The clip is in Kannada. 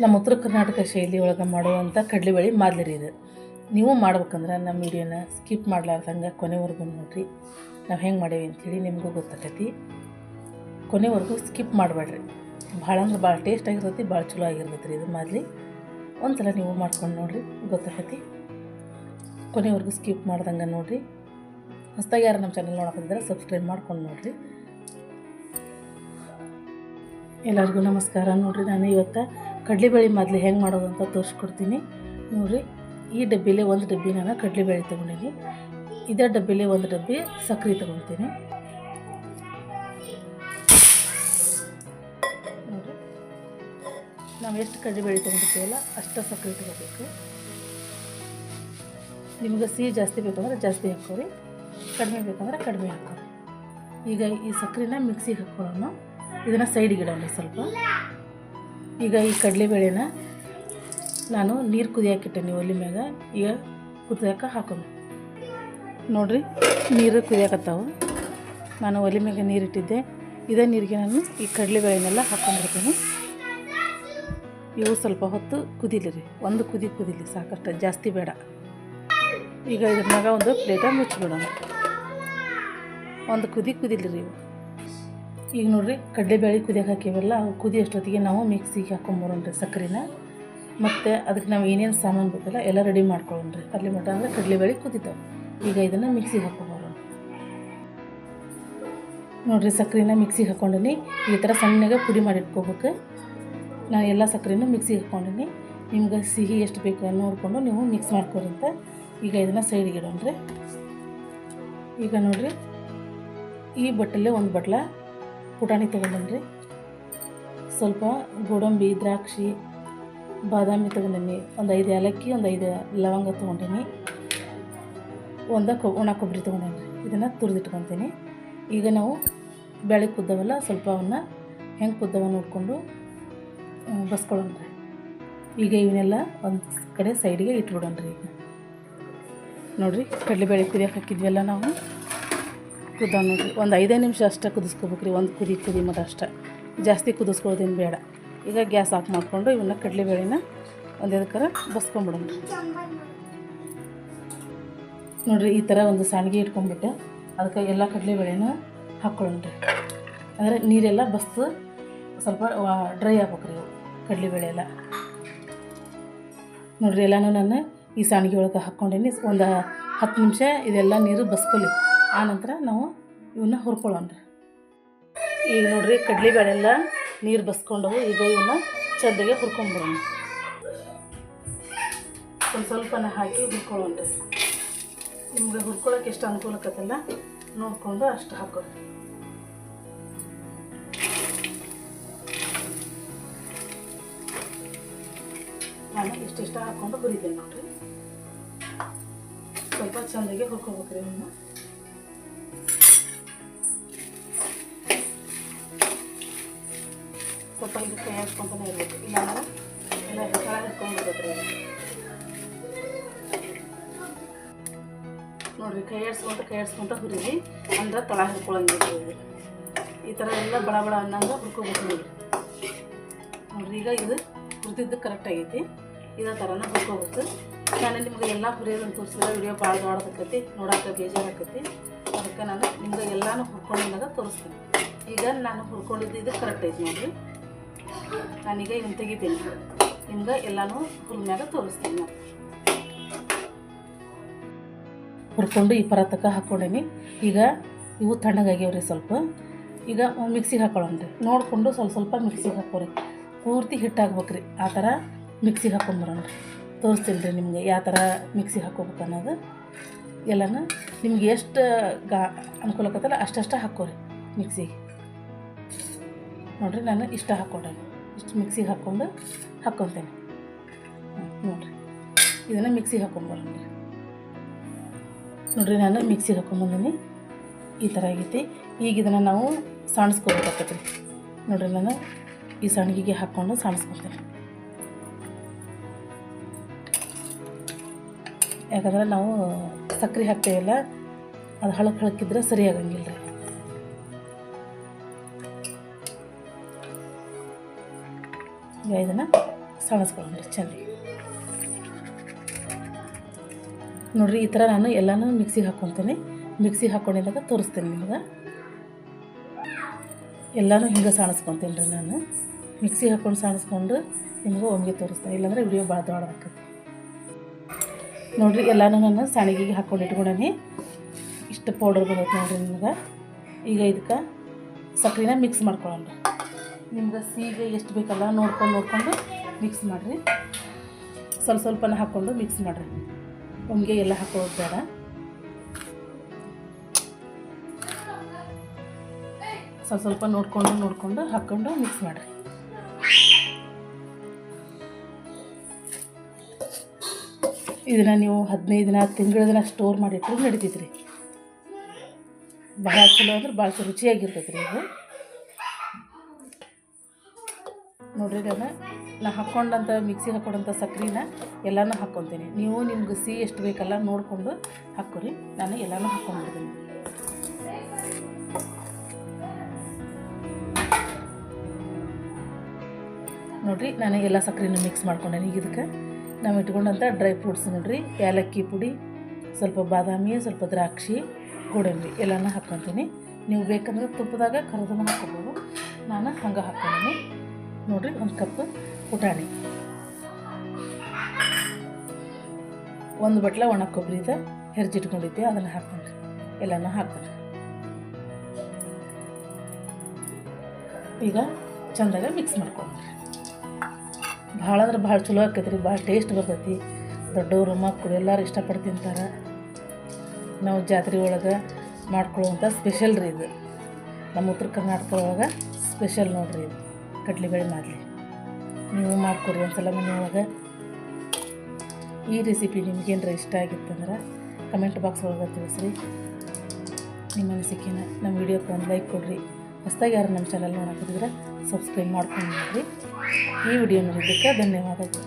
ನಮ್ಮ ಉತ್ತರ ಕರ್ನಾಟಕ ಶೈಲಿ ಒಳಗೆ ಮಾಡುವಂಥ ಕಡಲೆಬೇಳೆ ಮಾದಲಿ ರೀ ಇದು. ನೀವು ಮಾಡ್ಬೇಕಂದ್ರೆ ನಮ್ಮ ವಿಡಿಯೋನ ಸ್ಕಿಪ್ ಮಾಡ್ಲಾರ್ದಂಗೆ ಕೊನೆವರೆಗೂ ನೋಡಿರಿ. ನಾವು ಹೆಂಗೆ ಮಾಡೇವಿ ಅಂಥೇಳಿ ನಿಮಗೂ ಗೊತ್ತಾಕೈತಿ. ಕೊನೆವರೆಗೂ ಸ್ಕಿಪ್ ಮಾಡಬೇಡ್ರಿ. ಭಾಳ ಅಂದ್ರೆ ಭಾಳ ಟೇಸ್ಟ್ ಆಗಿರ್ತೈತಿ, ಭಾಳ ಚಲೋ ಆಗಿರ್ತೈತಿ ರೀ ಇದು ಮಾದಲಿ. ಒಂದು ಸಲ ನೀವು ಮಾಡ್ಕೊಂಡು ನೋಡಿರಿ, ಗೊತ್ತಾಕೈತಿ. ಕೊನೆವರೆಗೂ ಸ್ಕಿಪ್ ಮಾಡ್ದಂಗೆ ನೋಡಿರಿ. ಹೊಸದಾಗಿ ಯಾರು ನಮ್ಮ ಚಾನಲ್ ನೋಡೋಕಿದ್ರೆ ಸಬ್ಸ್ಕ್ರೈಬ್ ಮಾಡ್ಕೊಂಡು ನೋಡಿರಿ. ಎಲ್ಲರಿಗೂ ನಮಸ್ಕಾರ. ನೋಡಿರಿ, ನಾನು ಇವತ್ತು ಕಡಲೆಬೇಳೆ ಮಾದಲಿ ಹೆಂಗೆ ಮಾಡೋದು ಅಂತ ತೋರಿಸ್ಕೊಡ್ತೀನಿ ನೋಡಿರಿ. ಈ ಡಬ್ಬಿಲಿ ಒಂದು ಡಬ್ಬಿ ನಾನು ಕಡಲೆಬೇಳೆ ತೊಗೊಂಡೀನಿ. ಇದೇ ಡಬ್ಬಿಲಿ ಒಂದು ಡಬ್ಬಿ ಸಕ್ಕರೆ ತೊಗೊಳ್ತೀನಿ ನೋಡಿರಿ. ನಾವು ಎಷ್ಟು ಕಡಲೆಬೇಳೆ ತೊಗೊಂಡಿರ್ತೀವಲ್ಲ ಅಷ್ಟು ಸಕ್ಕರೆ ತೊಗೋಬೇಕು. ನಿಮ್ಗೆ ಸಿಹಿ ಜಾಸ್ತಿ ಬೇಕಂದ್ರೆ ಜಾಸ್ತಿ ಹಾಕೋರಿ, ಕಡಿಮೆ ಬೇಕಂದ್ರೆ ಕಡಿಮೆ ಹಾಕೋರಿ. ಈಗ ಈ ಸಕ್ಕರೆನ ಮಿಕ್ಸಿಗೆ ಹಾಕ್ಕೊಳ್ಳೋಣ. ಇದನ್ನು ಸೈಡಿಗೆ ಇಡೋಣ ಸ್ವಲ್ಪ. ಈಗ ಈ ಕಡಲೆಬೇಳೆನ ನಾನು ನೀರು ಕುದಿಯಾಕಿಟ್ಟೆ ಒಲೆ ಮ್ಯಾಗ. ಈಗ ಕುದಿಯಾಕ ಹಾಕೋಣ ನೋಡಿರಿ. ನೀರು ಕುದಿಯಾಕತ್ತಾವು. ನಾನು ಒಲೆ ಮ್ಯಾಗ ನೀರಿಟ್ಟಿದ್ದೆ. ಇದೇ ನೀರಿಗೆ ನಾನು ಈ ಕಡಲೆಬೇಳೆನೆಲ್ಲ ಹಾಕ್ಕೊಂಡ್ಬಿಡ್ತೀನಿ. ಇವು ಸ್ವಲ್ಪ ಹೊತ್ತು ಕುದೀಲಿ ರೀ. ಒಂದು ಕುದೀಲಿ ಸಾಕಷ್ಟು, ಜಾಸ್ತಿ ಬೇಡ. ಈಗ ಇದ್ರ ಮ್ಯಾಗ ಒಂದು ಪ್ಲೇಟ ಮುಚ್ಚಿಬಿಡೋಣ. ಒಂದು ಕುದೀಲಿ ರೀ ಇವು. ಈಗ ನೋಡಿರಿ, ಕಡಲೆಬೇಳೆ ಕುದಿಯಕ್ಕೆ ಹಾಕಿವೆಲ್ಲ. ಅವು ಕುದಿಯೋಷ್ಟೊತ್ತಿಗೆ ನಾವು ಮಿಕ್ಸಿಗೆ ಹಾಕೊಂಬರೋಣ್ರಿ ಸಕ್ಕರೆನ. ಮತ್ತು ಅದಕ್ಕೆ ನಾವು ಏನೇನು ಸಾಮಾನು ಬೇಕಲ್ಲ ಎಲ್ಲ ರೆಡಿ ಮಾಡ್ಕೊಳ್ಳೋಣ್ರಿ. ಅಲ್ಲಿ ಮಟ್ಟ ಅಂದರೆ ಕಡಲೆಬೇಳೆ ಕುದಿತಾವೆ. ಈಗ ಇದನ್ನು ಮಿಕ್ಸಿಗೆ ಹಾಕೊಂಬರೋಣ ನೋಡಿರಿ. ಸಕ್ಕರೆನ ಮಿಕ್ಸಿಗೆ ಹಾಕ್ಕೊಂಡಿನಿ. ಈ ಥರ ಸಣ್ಣಗೆ ಪುಡಿ ಮಾಡಿ ಇಟ್ಕೋಬೇಕು. ನಾನು ಎಲ್ಲ ಸಕ್ಕರೆನೂ ಮಿಕ್ಸಿಗೆ ಹಾಕ್ಕೊಂಡಿನಿ. ನಿಮ್ಗೆ ಸಿಹಿ ಎಷ್ಟು ಬೇಕು ನೋಡಿಕೊಂಡು ನೀವು ಮಿಕ್ಸ್ ಮಾಡ್ಕೊರಿ ಅಂತ. ಈಗ ಇದನ್ನು ಸೈಡಿಗೆ ಇಡೋಣ್ರಿ. ಈಗ ನೋಡಿರಿ, ಈ ಬಟ್ಟಲೇ ಒಂದು ಬಟ್ಲ ಪುಟಾಣಿ ತೊಗೊಂಡ್ರಿ. ಸ್ವಲ್ಪ ಗೋಡಂಬಿ, ದ್ರಾಕ್ಷಿ, ಬಾದಾಮಿ ತೊಗೊಂಡಿನಿ. ಒಂದು 5 ಏಲಕ್ಕಿ, ಒಂದು 5 ಲವಂಗ ತೊಗೊಂಡಿನಿ. ಒಣ ಕೊಬ್ಬರಿ ತೊಗೊಂಡಿನಿ. ಇದನ್ನು ತುರಿದಿಟ್ಕೊತೀನಿ. ಈಗ ನಾವು ಬೇಳೆ ಕುದ್ದವಲ್ಲ, ಸ್ವಲ್ಪ ಅವನ್ನ ಹೆಂಗೆ ಕುದ್ದವ ನೋಡಿಕೊಂಡು ಬಸ್ಕೊಳ್ಳೋಣ್ರಿ. ಈಗ ಇವನ್ನೆಲ್ಲ ಒಂದು ಕಡೆ ಸೈಡಿಗೆ ಇಟ್ಬಿಡೋಣ್ರಿ. ಈಗ ನೋಡಿರಿ, ಕಡಲೆಬೇಳೆ ಕುದಿಯಕ್ಕೆ ಹಾಕಿದ್ವಲ್ಲ ನಾವು, ಕುದ ನೋಡಿರಿ. ಒಂದು 5 ನಿಮಿಷ ಅಷ್ಟೇ ಕುದಿಸ್ಕೋಬೇಕ್ರಿ. ಒಂದು ಕುದಿ ಮಟ್ಟ ಅಷ್ಟೇ, ಜಾಸ್ತಿ ಕುದಿಸ್ಕೊಳ್ಳೋದೇನು ಬೇಡ. ಈಗ ಗ್ಯಾಸ್ ಆಫ್ ಮಾಡಿಕೊಂಡು ಇವನ್ನ ಕಡಲೆಬೇಳೆನ ಒಂದು ಎದಕ್ಕಾರ ಬಸ್ಕೊಂಬಿಡೋಣ ನೋಡಿರಿ. ಈ ಥರ ಒಂದು ಸಾಣಿಗೆ ಇಟ್ಕೊಂಡ್ಬಿಟ್ಟು ಅದಕ್ಕೆ ಎಲ್ಲ ಕಡಲೆಬೇಳೆನ ಹಾಕ್ಕೊಳ್ಳೋಣ್ರಿ. ಅಂದರೆ ನೀರೆಲ್ಲ ಬಸ್ತು ಸ್ವಲ್ಪ ಡ್ರೈ ಆಗ್ಬೇಕ್ರಿ ಇವು ಕಡಲೆಬೇಳೆ ಎಲ್ಲ. ನೋಡಿರಿ, ಎಲ್ಲನೂ ನಾನು ಈ ಸಾಣಿಗೆ ಒಳಗೆ ಹಾಕ್ಕೊಂಡೀನಿ. ಒಂದು 10 ನಿಮಿಷ ಇದೆಲ್ಲ ನೀರು ಬಸ್ಕೊಳ್ಳಿ. ಆನಂತರ ನಾವು ಇವನ್ನ ಹುರ್ಕೊಳ್ಳೋಣ್ರಿ. ಈಗ ನೋಡಿರಿ, ಕಡಲೆಬೇಳೆ ಎಲ್ಲ ನೀರು ಬಸ್ಕೊಂಡವು. ಈಗ ಇವನ್ನ ಚೆಂದಾಗೆ ಹುರ್ಕೊಂಡ್ಬಿಡೋಣ. ಒಂದು ಸ್ವಲ್ಪನ ಹಾಕಿ ಹುರ್ಕೊಳ್ಳೋಣ್ರಿ. ನಿಮ್ಗೆ ಹುರ್ಕೊಳ್ಳೋಕೆ ಎಷ್ಟು ಅನುಕೂಲ ಆಕತ್ತಲ್ಲ ನೋಡಿಕೊಂಡು ಅಷ್ಟು ಹಾಕೋರಿ. ನಾನು ಇಷ್ಟಿಷ್ಟ ಹಾಕ್ಕೊಂಡು ಹುರಿತೇನೆ ನೋಡಿರಿ. ಸ್ವಲ್ಪ ಚೆಂದಾಗೆ ಹುರ್ಕೋಬೇಕ್ರಿ ಇವನ್ನ. ಸ್ವಲ್ಪ ಇದು ಕೈ ಹಾಕ್ಕೊಂತಾನೆ ಇರಬೇಕು, ಇಲ್ಲಾಂದ್ರೆ ಎಲ್ಲ ಕೆಳ ಹಿಡ್ಕೊಂಡ್ಬಿಡ್ತೈತ್ರಿ. ನೋಡಿರಿ, ಕೈ ಆಡ್ಸ್ಕೊಂತ ಹುರಿರಿ, ಅಂದ್ರೆ ತಳ ಹಿಡ್ಕೊಳ್ಳಂಗಿಲ್ಲ. ಈ ಥರ ಎಲ್ಲ ಬಳ ಅನ್ನಂಗೆ ಹುರ್ಕೋಬೇಕು ನೋಡಿರಿ. ಈಗ ಇದು ಹುರಿದಿದ್ದು ಕರೆಕ್ಟ್ ಆಗೈತಿ. ಇದೇ ಥರನ ಹುರ್ಕೋಬೇಕು. ನಾನು ನಿಮ್ಗೆ ಎಲ್ಲ ಹುರಿಯೋದನ್ನು ತೋರಿಸಿದ್ರೆ ವಿಡಿಯೋ ಭಾಳ ದೊಡ್ಡದಾಕೈತಿ, ನೋಡೋಕೆ ಬೇಜಾರಾಕೈತಿ. ಅದಕ್ಕೆ ನಾನು ನಿಮ್ಗೆ ಎಲ್ಲನೂ ಹುರ್ಕೊಂಡಿದ್ದಾಗ ತೋರಿಸ್ತೀನಿ. ಈಗ ನಾನು ಹುರ್ಕೊಂಡಿದ್ದು ಇದು ಕರೆಕ್ಟ್ ಐತಿ ನೋಡಿರಿ. ನಾನೀಗ ಇದನ್ನು ತೆಗಿತೀನಿ. ನಿಮ್ಗೆ ಎಲ್ಲನೂ ಹುರಿದ್ಮ್ಯಾಗ ತೋರಿಸ್ತೀನಿ. ನಾನು ಹುರ್ಕೊಂಡು ಈ ಪರತಕ್ಕೆ ಹಾಕ್ಕೊಂಡೀನಿ. ಈಗ ಇವು ತಣ್ಣಗಾಗ್ಯಾವ್ರಿ ಸ್ವಲ್ಪ. ಈಗ ಮಿಕ್ಸಿಗೆ ಹಾಕೊಳ್ಳೋಣ್ರಿ. ನೋಡಿಕೊಂಡು ಸ್ವಲ್ಪ ಮಿಕ್ಸಿಗೆ ಹಾಕೋರಿ. ಪೂರ್ತಿ ಹಿಟ್ಟಾಗ್ಬೇಕ್ರಿ. ಆ ಥರ ಮಿಕ್ಸಿಗೆ ಹಾಕ್ಕೊಂಬರೋಣ್ರಿ. ತೋರಿಸ್ತೀನಿ ರೀ ನಿಮಗೆ ಯಾವ ಥರ ಮಿಕ್ಸಿಗೆ ಹಾಕ್ಕೋಬೇಕು ಅನ್ನೋದು. ಎಲ್ಲನೂ ನಿಮ್ಗೆ ಎಷ್ಟು ಅನುಕೂಲ ಆಕತ್ತಲ್ಲ ಅಷ್ಟಷ್ಟು ಹಾಕ್ಕೋರಿ ಮಿಕ್ಸಿಗೆ. ನೋಡಿರಿ, ನಾನು ಇಷ್ಟ ಹಾಕ್ಕೊಂಡೆ. ಇಷ್ಟು ಮಿಕ್ಸಿಗೆ ಹಾಕ್ಕೊತೇನೆ ನೋಡಿರಿ. ಇದನ್ನು ಮಿಕ್ಸಿಗೆ ಹಾಕ್ಕೊಂಬರೋಣ್ರಿ. ನೋಡಿರಿ, ನಾನು ಮಿಕ್ಸಿಗೆ ಹಾಕ್ಕೊಂಬಂದಿನಿ. ಈ ಥರ ಆಗೈತಿ. ಈಗ ಇದನ್ನು ನಾವು ಸಾಣಿಸ್ಕೋಬೇಕಾಗತ್ತೆ ರೀ. ನೋಡಿರಿ, ನಾನು ಈ ಸಣ್ಣಿಗೆ ಹಾಕ್ಕೊಂಡು ಸಾಣಿಸ್ಕೊತೇನೆ. ಯಾಕಂದ್ರೆ ನಾವು ಸಕ್ಕರೆ ಹಾಕ್ತೇವಲ್ಲ, ಅದು ಹಳಕ್ಕಿದ್ರೆ ಸರಿ ಆಗಂಗಿಲ್ಲ ರೀ. ಈಗ ಇದನ್ನು ಸಾಣಿಸ್ಕೊಳ್ಳೋಣ ಚೆನ್ನಾಗಿ. ನೋಡಿರಿ ಈ ಥರ ನಾನು ಎಲ್ಲನೂ ಮಿಕ್ಸಿಗೆ ಹಾಕ್ಕೊತೀನಿ. ಮಿಕ್ಸಿಗೆ ಹಾಕ್ಕೊಂಡಿದ್ದಾಗ ತೋರಿಸ್ತೀನಿ ನಿಮ್ಗೆ. ಎಲ್ಲನೂ ಹಿಂಗೆ ಸಾಣಿಸ್ಕೊತೀನಿ ರೀ ನಾನು. ಮಿಕ್ಸಿಗೆ ಹಾಕ್ಕೊಂಡು ಸಾಣಿಸ್ಕೊಂಡು ನಿಮಗೂ ಒಮ್ಮೆಗೆ ತೋರಿಸ್ತೀನಿ, ಇಲ್ಲಾಂದರೆ ವಿಡಿಯೋ ಭಾಳ ದೊಡ್ಡದಾಗ್ತದೆ. ನೋಡಿರಿ ಎಲ್ಲನೂ ನಾನು ಸಾಣಿಗೆಗೆ ಹಾಕ್ಕೊಂಡು ಇಟ್ಕೊಂಡೀನಿ. ಇಷ್ಟು ಪೌಡರ್ ಬರುತ್ತೆ ನೋಡಿರಿ ನಿಮ್ಗೆ. ಈಗ ಇದಕ್ಕೆ ಸಕ್ಕರೆನ ಮಿಕ್ಸ್ ಮಾಡ್ಕೊಳ್ಳೋಣ. ನಿಮ್ಗೆ ಸಿಹಿಗೆ ಎಷ್ಟು ಬೇಕಲ್ಲ ನೋಡ್ಕೊಂಡು ಮಿಕ್ಸ್ ಮಾಡಿರಿ. ಸ್ವಲ್ಪನ ಹಾಕ್ಕೊಂಡು ಮಿಕ್ಸ್ ಮಾಡಿರಿ. ಒಮ್ಮೆಗೆ ಎಲ್ಲ ಹಾಕೊಳ್ಳೋದು ಬೇಡ. ಸ್ವಲ್ಪ ನೋಡ್ಕೊಂಡು ಹಾಕ್ಕೊಂಡು ಮಿಕ್ಸ್ ಮಾಡಿರಿ. ಇದನ್ನು ನೀವು 15 ದಿನ ತಿಂಗಳ ದಿನ ಸ್ಟೋರ್ ಮಾಡಿಟ್ರೂ ನಡೀತೈತ್ರಿ. ಭಾಳ ಚಲೋ ಅಂದ್ರೆ ಭಾಳ ರುಚಿಯಾಗಿರ್ತೈತೆ ರೀ ಇದು. ನೋಡಿರಿ ನಾನು ಹಾಕ್ಕೊಂಡಂಥ ಮಿಕ್ಸಿಗೆ ಹಾಕ್ಕೊಂಡಂಥ ಸಕ್ಕರೆನ ಎಲ್ಲನೂ ಹಾಕ್ಕೊತೀನಿ. ನೀವು ನಿಮ್ಗೆ ಸಿಹಿ ಎಷ್ಟು ಬೇಕಲ್ಲ ನೋಡಿಕೊಂಡು ಹಾಕ್ಕೊರಿ. ನಾನು ಎಲ್ಲನೂ ಹಾಕ್ಕೊಂಡ್ಬಿಡ್ತೀನಿ. ನೋಡಿರಿ ನಾನು ಎಲ್ಲ ಸಕ್ಕರೆನೂ ಮಿಕ್ಸ್ ಮಾಡ್ಕೊಂಡೇನಿ. ಈಗ ಇದಕ್ಕೆ ನಾವು ಇಟ್ಕೊಂಡಂಥ ಡ್ರೈ ಫ್ರೂಟ್ಸ್ ನೋಡಿರಿ, ಏಲಕ್ಕಿ ಪುಡಿ, ಸ್ವಲ್ಪ ಬಾದಾಮಿ, ಸ್ವಲ್ಪ ದ್ರಾಕ್ಷಿ, ಗೋಡಂಬಿ ಎಲ್ಲನೂ ಹಾಕ್ಕೊತೀನಿ. ನೀವು ಬೇಕಂದ್ರೆ ತುಪ್ಪದಾಗ ಕರಿದನ್ನು ಹಾಕ್ಕೊಬೋದು. ನಾನು ಹಂಗೆ ಹಾಕ್ಕೊಂಡೀನಿ. ನೋಡಿರಿ 1 ಕಪ್ ಪುಟಾಣಿ, 1 ಬಟ್ಲ ಒಣ ಕೊಬ್ಬರಿದ ಹೆರ್ಜಿಟ್ಕೊಂಡಿದ್ದೆ ಅದನ್ನು ಹಾಕ್ಕೊಂಡ್ರಿ. ಎಲ್ಲನೂ ಹಾಕ್ತಾರೆ. ಈಗ ಚೆಂದಾಗ ಮಿಕ್ಸ್ ಮಾಡ್ಕೊಂಡ್ರಿ. ಭಾಳ ಅಂದ್ರೆ ಭಾಳ ಚಲೋ ಆಕೈತೆ ರೀ. ಭಾಳ ಟೇಸ್ಟ್ ಬರ್ತೈತಿ. ದೊಡ್ಡವರು ಮಕ್ಕಳು ಎಲ್ಲರೂ ಇಷ್ಟಪಟ್ಟು ತಿಂತಾರೆ. ನಾವು ಜಾತ್ರೆ ಒಳಗೆ ಮಾಡ್ಕೊಳ್ಳುವಂಥ ಸ್ಪೆಷಲ್ ರೀ ಇದು. ನಮ್ಮ ಉತ್ತರ ಕರ್ನಾಟಕ ಒಳಗೆ ಸ್ಪೆಷಲ್ ನೋಡಿರಿ ಇದು ಕಡ್ಲೆಬೇಳೆ ಮಾದಲಿ. ನೀವು ಮಾಡ್ಕೊರಿ ಒಂದ್ಸಲ ಮನೆಯೊಳಗೆ. ಈ ರೆಸಿಪಿ ನಿಮ್ಗೇನಾರ ಇಷ್ಟ ಆಗಿತ್ತಂದ್ರೆ ಕಮೆಂಟ್ ಬಾಕ್ಸ್ ಒಳಗೆ ತಿಳಿಸ್ರಿ ನಿಮ್ಮ ಅನಿಸಿಕೆನ. ನಮ್ಮ ವಿಡಿಯೋಕ್ಕೆ ಒಂದು ಲೈಕ್ ಕೊಡಿರಿ. ಹೊಸದಾಗಿ ಯಾರು ನಮ್ಮ ಚಾನಲ್ ನೋಡೋಕ್ಕಿದ್ರೆ ಸಬ್ಸ್ಕ್ರೈಬ್ ಮಾಡ್ಕೊಂಡು ನೋಡಿರಿ. ಈ ವಿಡಿಯೋ ನೋಡಿದ್ದಕ್ಕೆ ಧನ್ಯವಾದಗಳು.